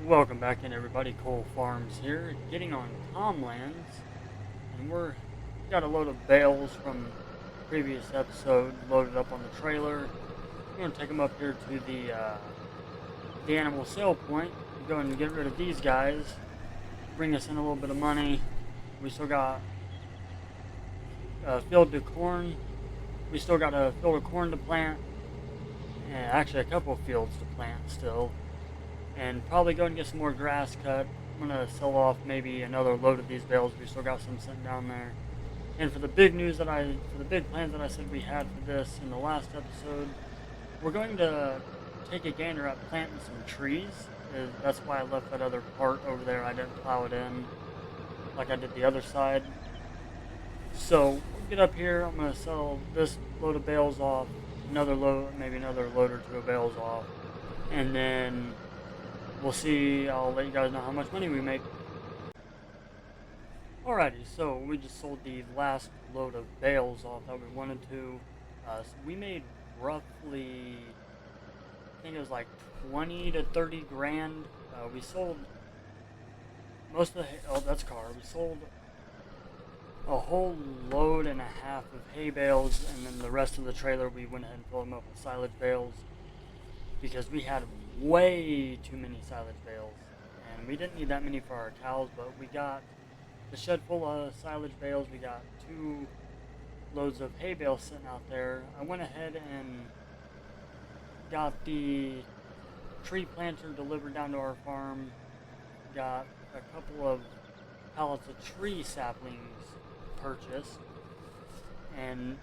Welcome back in, everybody. Cole Farms here, getting on Comlands, and we got a load of bales from the previous episode loaded up on the trailer. We're going to take them up here to the animal sale point. We're going to get rid of these guys, bring us in a little bit of money. We still got a field to corn. We still got a field of corn to plant, and actually a couple of fields to plant still. And probably go and get some more grass cut. I'm gonna sell off maybe another load of these bales. We still got some sitting down there. And for the big plans that I said we had for this in the last episode, we're going to take a gander at planting some trees. That's why I left that other part over there. I didn't plow it in like I did the other side. So we'll get up here. I'm gonna sell this load of bales off, maybe another load or two of bales off, and then we'll see. I'll let you guys know how much money we make. Alrighty, so we just sold the last load of bales off that we wanted to. So we made roughly, I think it was like 20 to 30 grand. We sold most of the, that's car. We sold a whole load and a half of hay bales, and then the rest of the trailer we went ahead and filled them up with silage bales, because we had way too many silage bales, and we didn't need that many for our cows, but we got the shed full of silage bales. We got 2 loads of hay bales sitting out there. I went ahead and got the tree planter delivered down to our farm, got a couple of pallets of tree saplings purchased, and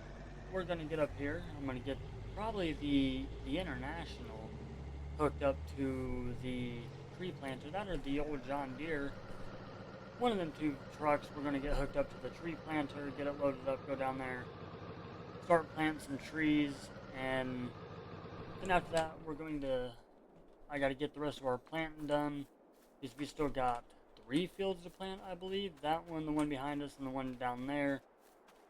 we're going to get up here. I'm going to get probably the International hooked up to the tree planter. That or the old John Deere. One of them 2 trucks, we're going to get hooked up to the tree planter, get it loaded up, go down there, start planting some trees, and then after that I got to get the rest of our planting done, because we still got 3 fields to plant, I believe. That one, the one behind us, and the one down there.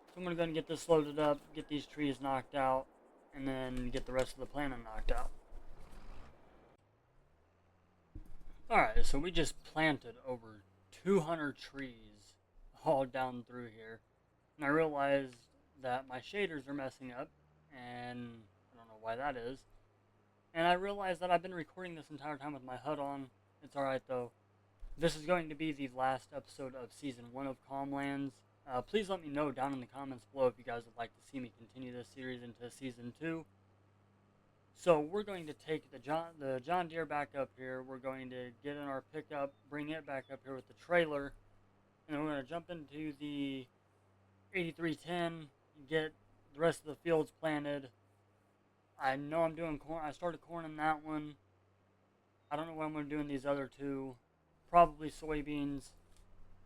So I'm going to go and get this loaded up, get these trees knocked out, and then get the rest of the planting knocked out. Alright, so we just planted over 200 trees all down through here, and I realized that my shaders are messing up, and I don't know why that is. And I realized that I've been recording this entire time with my HUD on. It's alright though. This is going to be the last episode of Season 1 of Calmlands. Please let me know down in the comments below if you guys would like to see me continue this series into Season 2. So we're going to take the John Deere back up here. We're going to get in our pickup, bring it back up here with the trailer, and then we're going to jump into the 8310, get the rest of the fields planted. I know I'm doing corn. I started corn in that one. I don't know what I'm going to do in these other 2. Probably soybeans.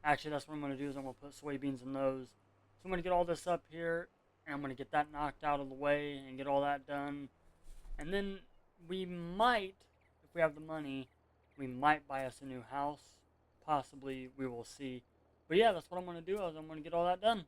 Actually, that's what I'm going to do, is I'm going to put soybeans in those. So I'm going to get all this up here, and I'm going to get that knocked out of the way and get all that done. And then we might, if we have the money, we might buy us a new house. Possibly, we will see. But yeah, that's what I'm going to do. I'm going to get all that done.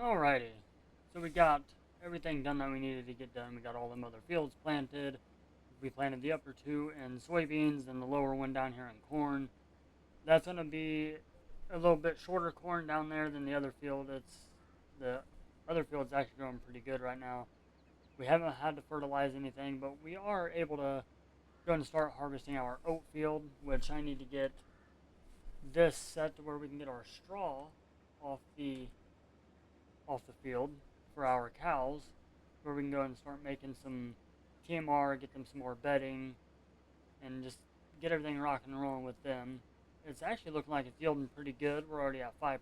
Alrighty, so we got everything done that we needed to get done. We got all them other fields planted. We planted the upper two in soybeans and the lower one down here in corn. That's going to be a little bit shorter corn down there than the other field. The other field's actually growing pretty good right now. We haven't had to fertilize anything, but we are able to go and start harvesting our oat field, which I need to get this set to where we can get our straw off the field for our cows, where we can go and start making some TMR, get them some more bedding, and just get everything rocking and rolling with them. It's actually looking like it's yielding pretty good. We're already at 5%.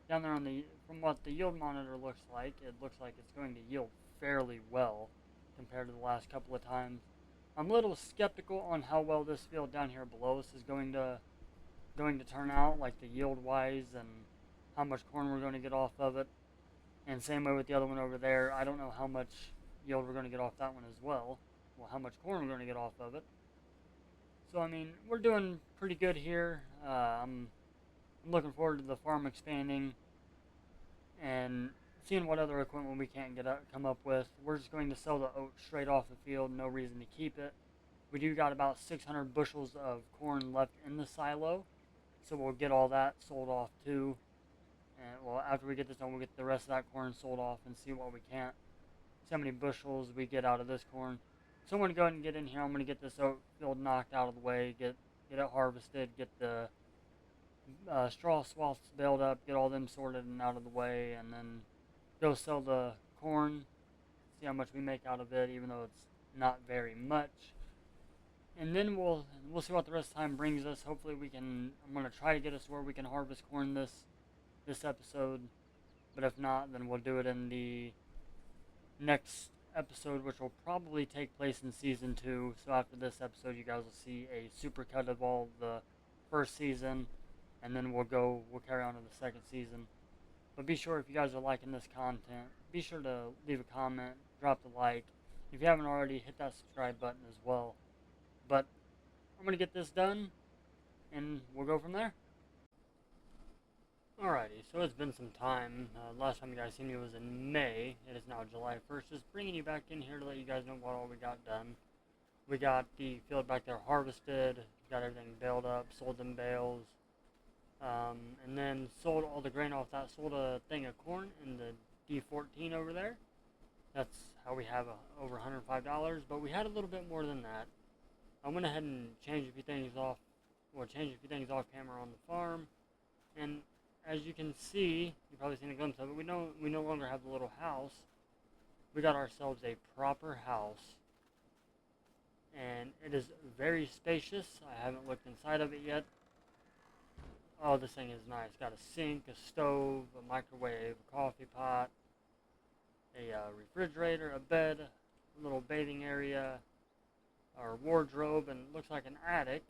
Down there from what the yield monitor looks like, it looks like it's going to yield fairly well compared to the last couple of times. I'm a little skeptical on how well this field down here below us is going to turn out, like the yield wise and how much corn we're going to get off of it. And same way with the other one over there. I don't know how much yield we're going to get off that one as well. Well, how much corn we're going to get off of it. So, I mean, we're doing pretty good here. I'm looking forward to the farm expanding and seeing what other equipment we can't come up with. We're just going to sell the oat straight off the field. No reason to keep it. We do got about 600 bushels of corn left in the silo. So we'll get all that sold off too. And well, after we get this done, we'll get the rest of that corn sold off and see what we can't. See how many bushels we get out of this corn. So I'm going to go ahead and get in here. I'm going to get this oat field knocked out of the way, get it harvested, get the straw swaths baled up, get all them sorted and out of the way, and then go sell the corn, see how much we make out of it, even though it's not very much. And then we'll see what the rest of the time brings us. Hopefully I'm going to try to get us where we can harvest corn this episode, but if not, then we'll do it in the next episode, which will probably take place in season 2. So after this episode, you guys will see a super cut of all the first season, and then we'll carry on to the second season. But be sure, if you guys are liking this content, be sure to leave a comment, drop the like. If you haven't already, hit that subscribe button as well. But I'm going to get this done, and we'll go from there. Alrighty, so it's been some time. Last time you guys seen me was in May. It is now July 1st. Just bringing you back in here to let you guys know what all we got done. We got the field back there harvested, got everything baled up, sold them bales, and then sold all the grain off that. Sold a thing of corn in the D14 over there. That's how we have over $105, but we had a little bit more than that. I went ahead and changed a few things off camera on the farm, and as you can see, you've probably seen a glimpse of it, we no longer have the little house. We got ourselves a proper house, and it is very spacious. I haven't looked inside of it yet. Oh, this thing is nice. Got a sink, a stove, a microwave, a coffee pot, a refrigerator, a bed, a little bathing area, our wardrobe, and it looks like an attic.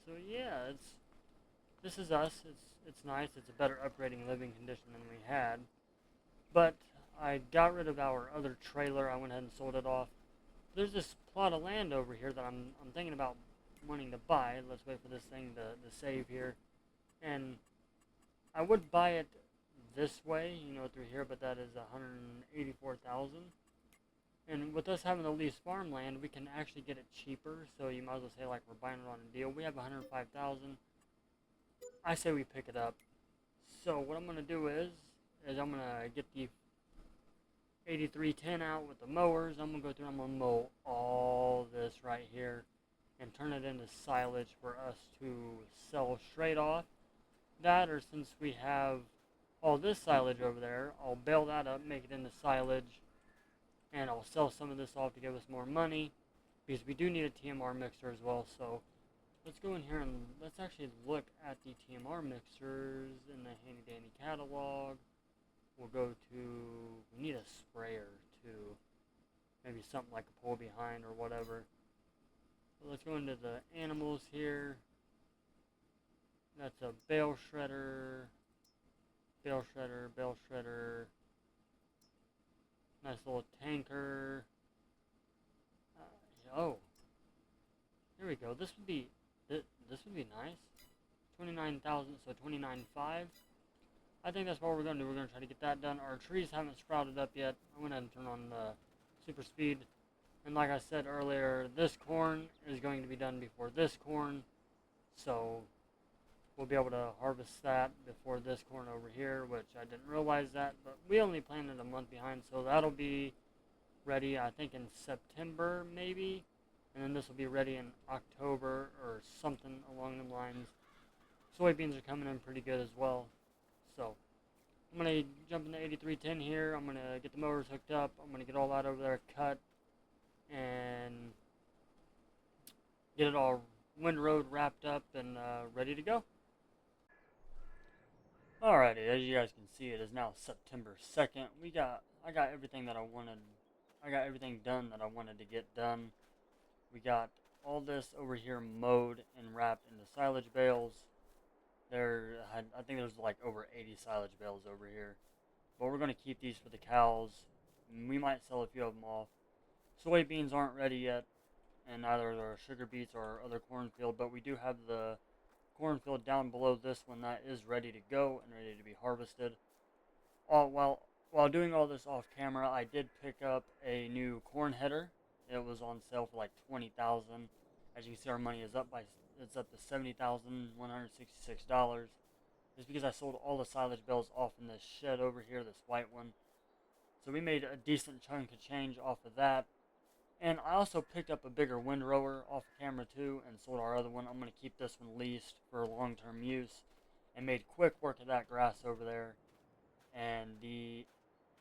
So yeah, this is us. It's nice. It's a better upgrading living condition than we had. But I got rid of our other trailer. I went ahead and sold it off. There's this plot of land over here that I'm thinking about wanting to buy. Let's wait for this thing to save here. And I would buy it this way, through here, but that is $184,000. And with us having the lease farmland, we can actually get it cheaper. So you might as well say like we're buying it on a deal. We have $105,000. I say we pick it up. So what I'm going to do is I'm going to get the 8310 out with the mowers. I'm going to go through and I'm going to mow all this right here and turn it into silage for us to sell straight off. That, or since we have all this silage over there, I'll bale that up, make it into silage, and I'll sell some of this off to give us more money, because we do need a TMR mixer as well. So let's go in here and let's actually look at the TMR mixers in the handy dandy catalog. We'll go to, we need a sprayer too, maybe something like a pull behind or whatever. So let's go into the animals here. That's a bale shredder, bale shredder, bale shredder. Nice little tanker. Oh, here we go. This would be nice. 29,000, so 29.5. I think that's what we're going to do. We're going to try to get that done. Our trees haven't sprouted up yet. I went ahead and turn on the super speed. And like I said earlier, this corn is going to be done before this corn. So we'll be able to harvest that before this corn over here, which I didn't realize that. But we only planted a month behind, so that'll be ready, I think, in September maybe. And then this will be ready in October or something along the lines. Soybeans are coming in pretty good as well. So I'm going to jump into 8310 here. I'm going to get the motors hooked up. I'm going to get all that over there cut and get it all windrowed, wrapped up, and ready to go. Alrighty, as you guys can see, it is now September 2nd. I got everything that I wanted. I got everything done that I wanted to get done. We got all this over here mowed and wrapped into silage bales. I think there's like over 80 silage bales over here. But we're going to keep these for the cows. We might sell a few of them off. Soybeans aren't ready yet, and neither are our sugar beets or our other cornfield, but we do have the cornfield down below this one that is ready to go and ready to be harvested. While doing all this off camera, I did pick up a new corn header. It was on sale for like $20,000. As you can see, our money is up to $70,166. It's because I sold all the silage bales off in this shed over here, this white one. So we made a decent chunk of change off of that. And I also picked up a bigger windrower off camera too and sold our other one. I'm going to keep this one leased for long-term use and made quick work of that grass over there. And the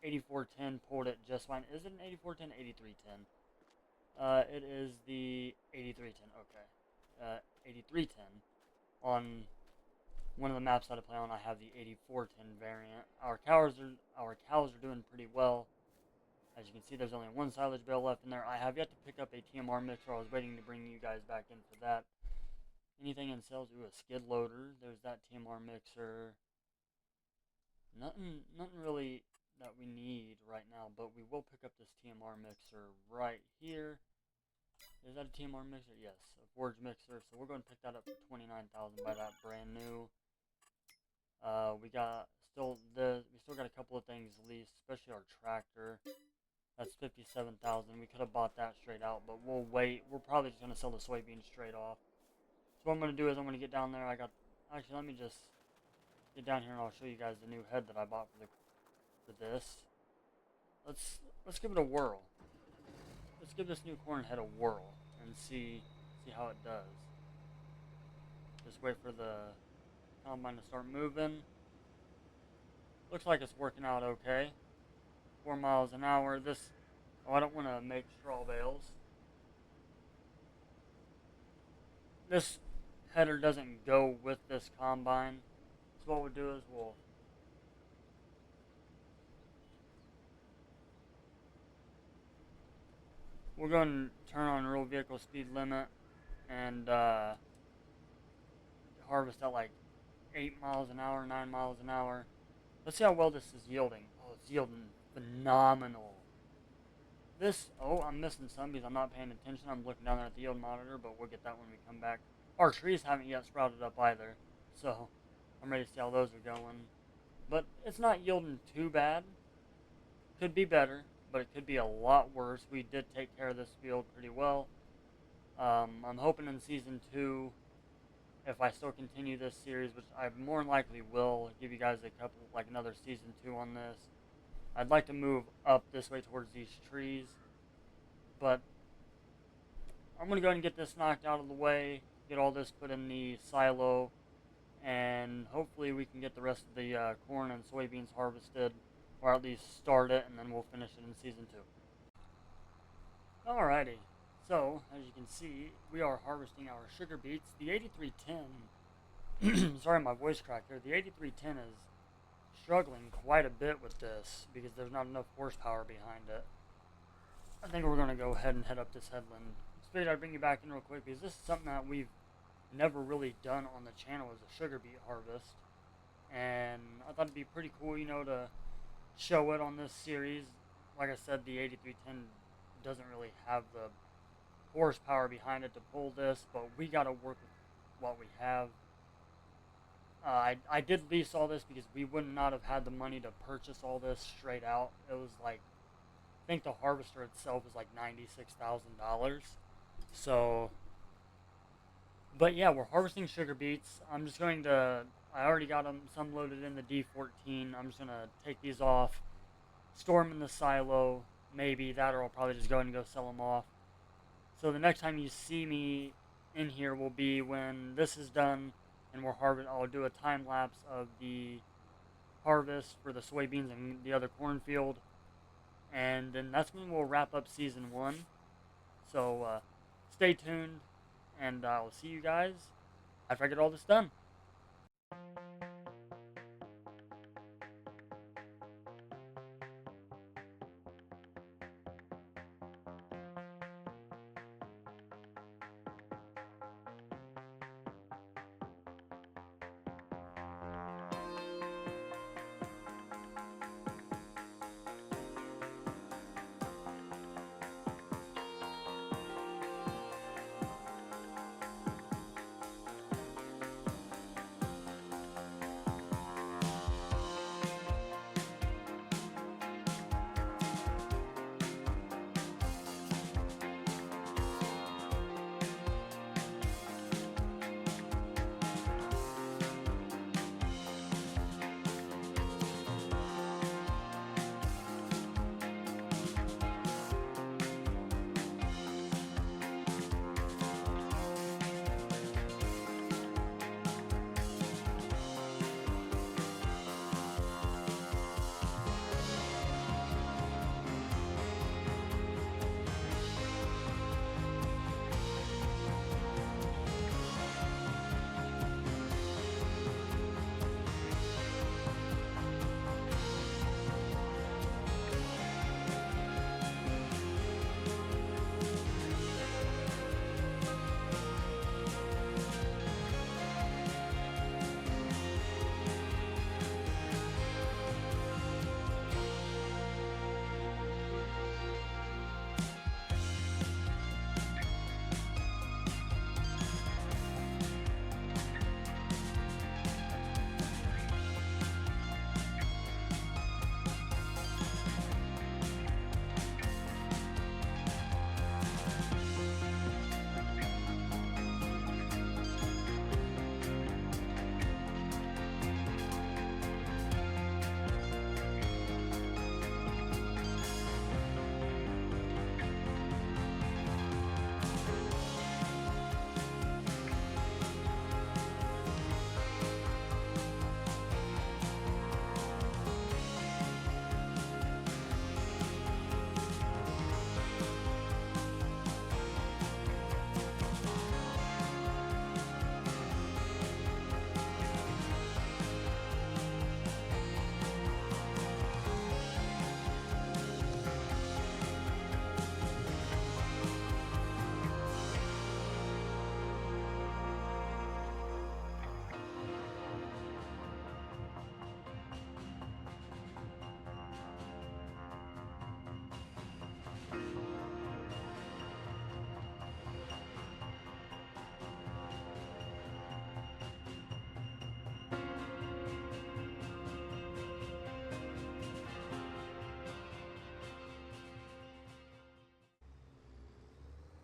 8410 pulled it just fine. Is it an 8410? 8310. It is the 8310. Okay. 8310. On one of the maps that I play on, I have the 8410 variant. Our cows are doing pretty well. As you can see, there's only one silage bale left in there. I have yet to pick up a TMR mixer. I was waiting to bring you guys back in for that. Anything in sales? Ooh, a skid loader. There's that TMR mixer. Nothing really that we need right now, but we will pick up this TMR mixer right here. Is that a TMR mixer? Yes, a forge mixer. So we're going to pick that up for $29,000. Buy that brand new. We still got a couple of things leased, especially our tractor. That's $57,000. We could have bought that straight out, but we'll wait. We're probably just gonna sell the soybeans straight off. So what I'm gonna do is I'm gonna get down there. Actually, let me just get down here and I'll show you guys the new head that I bought for this. Let's give it a whirl. Let's give this new corn head a whirl and see how it does. Just wait for the combine to start moving. Looks like it's working out okay. 4 miles an hour. I don't want to make straw bales. This header doesn't go with this combine. So what we'll do is we're going to turn on real vehicle speed limit and harvest at like 8 miles an hour, 9 miles an hour. Let's see how well this is yielding. Oh, it's yielding phenomenal. I'm missing some because I'm not paying attention. I'm looking down there at the yield monitor, but we'll get that when we come back. Our trees haven't yet sprouted up either, so I'm ready to see how those are going. But it's not yielding too bad. Could be better, but it could be a lot worse. We did take care of this field pretty well. I'm hoping in season 2, if I still continue this series, which I more than likely will, give you guys another season 2 on this. I'd like to move up this way towards these trees, but I'm going to go ahead and get this knocked out of the way, get all this put in the silo, and hopefully we can get the rest of the corn and soybeans harvested, or at least start it, and then we'll finish it in season 2. Alrighty, so as you can see, we are harvesting our sugar beets. The 8310, sorry my voice cracked here, the 8310 is struggling quite a bit with this because there's not enough horsepower behind it. I think we're going to go ahead and head up this headland. Figured I'd bring you back in real quick because this is something that we've never really done on the channel, is a sugar beet harvest, and I thought it'd be pretty cool, to show it on this series. Like I said, the 8310 doesn't really have the horsepower behind it to pull this, but we got to work with what we have. I did lease all this because we would not have had the money to purchase all this straight out. It was like, I think the harvester itself was like $96,000. So, but yeah, we're harvesting sugar beets. I'm just going to, I already got them, some loaded in the D14. I'm just going to take these off, store them in the silo, maybe that, or I'll probably just go ahead and go sell them off. So the next time you see me in here will be when this is done and we're harvest. I'll do a time lapse of the harvest for the soybeans and the other cornfield, and then that's when we'll wrap up season one. So stay tuned, and I'll see you guys after I get all this done.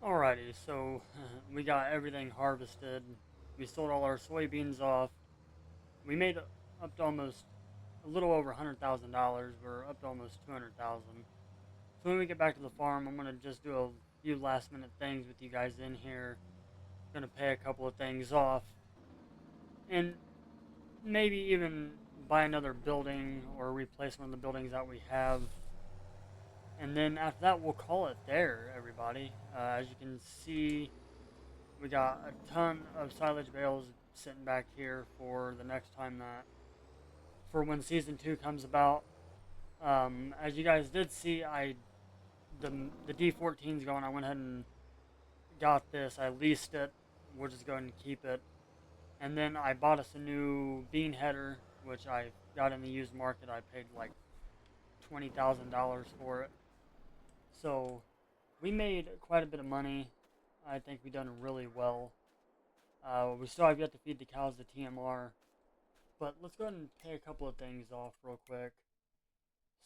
Alrighty, so we got everything harvested. We sold all our soybeans off. We made up to almost a little over $100,000. We're up to almost 200,000. So when we get back to the farm, I'm gonna just do a few last minute things with you guys in here. Gonna pay a couple of things off, and maybe even buy another building or replace one of the buildings that we have. And then after that, we'll call it there, everybody. As you can see, we got a ton of silage bales sitting back here for the next time that, for when season 2 comes about. As you guys did see, the D14's going. I went ahead and got this. I leased it. We're just going to keep it. And then I bought us a new bean header, which I got in the used market. I paid like $20,000 for it. So we made quite a bit of money. I think we've done really well. We still have yet to feed the cows the TMR, But let's go ahead and pay a couple of things off real quick.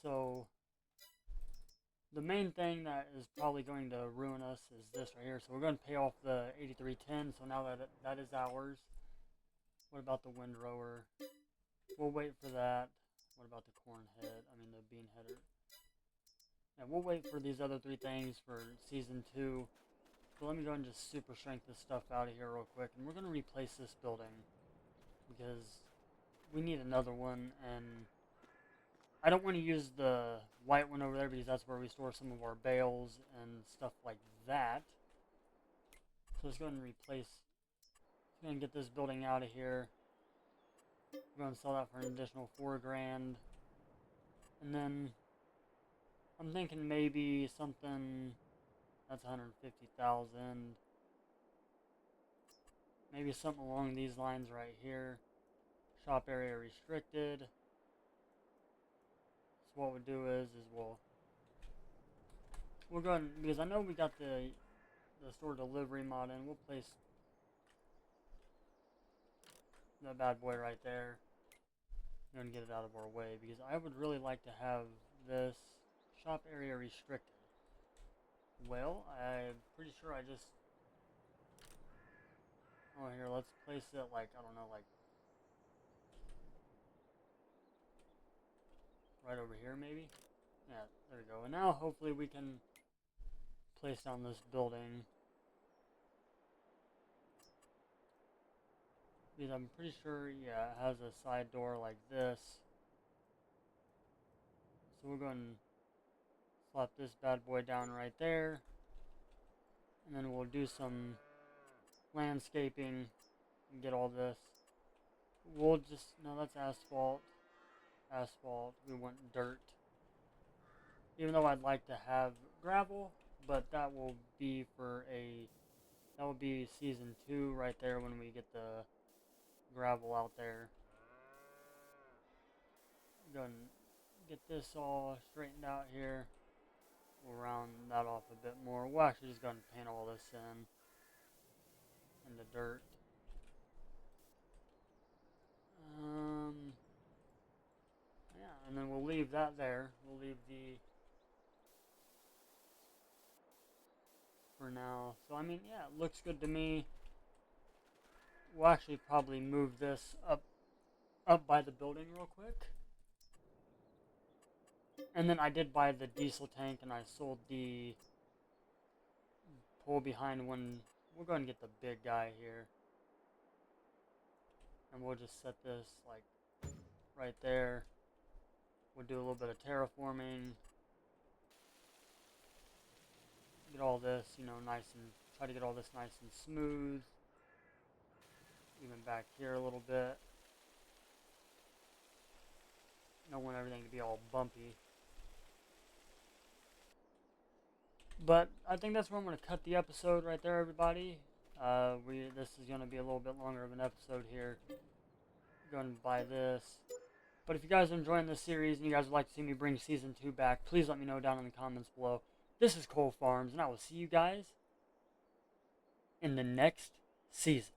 So the main thing that is probably going to ruin us is this right here. So we're going to pay off the 8310. So now that is ours. What about the windrower? We'll wait for that. What about the corn head? I mean the bean header. And we'll wait for these other three things for season 2. So let me go and just super strength this stuff out of here real quick. And we're going to replace this building because we need another one. And I don't want to use the white one over there because that's where we store some of our bales and stuff like that. So let's go ahead and replace. Let's go ahead and get this building out of here. We're going to sell that for an additional $4 grand. And then I'm thinking maybe something that's 150,000. Maybe something along these lines right here. Shop area restricted. So what we'll do is we'll go ahead, because I know we got the store delivery mod in. We'll place that bad boy right there. I'm going to get it out of our way because I would really like to have this shop area restricted. Well, I'm pretty sure I just... Oh, here, let's place it like, I don't know, like... right over here, maybe? Yeah, there we go. And now, hopefully, we can place down this building. Because I'm pretty sure, yeah, it has a side door like this. So we're going to slap this bad boy down right there. And then we'll do some landscaping and get all this. We'll just, no, that's asphalt. Asphalt. We want dirt. Even though I'd like to have gravel, but that will be that will be season 2 right there when we get the gravel out there. Go and get this all straightened out here. We'll round that off a bit more. We'll actually just go and paint all this in the dirt. Yeah, and then we'll leave that there. We'll leave the for now. So I mean, yeah, it looks good to me. We'll actually probably move this up by the building real quick. And then I did buy the diesel tank and I sold the pull behind one. We'll go and get the big guy here. And we'll just set this like right there. We'll do a little bit of terraforming. Get all this, nice and try to get all this nice and smooth. Even back here a little bit. Don't want everything to be all bumpy. But I think that's where I'm going to cut the episode right there, everybody. This is going to be a little bit longer of an episode here. Going to buy this. But if you guys are enjoying this series and you guys would like to see me bring season 2 back, please let me know down in the comments below. This is Cole Farms, and I will see you guys in the next season.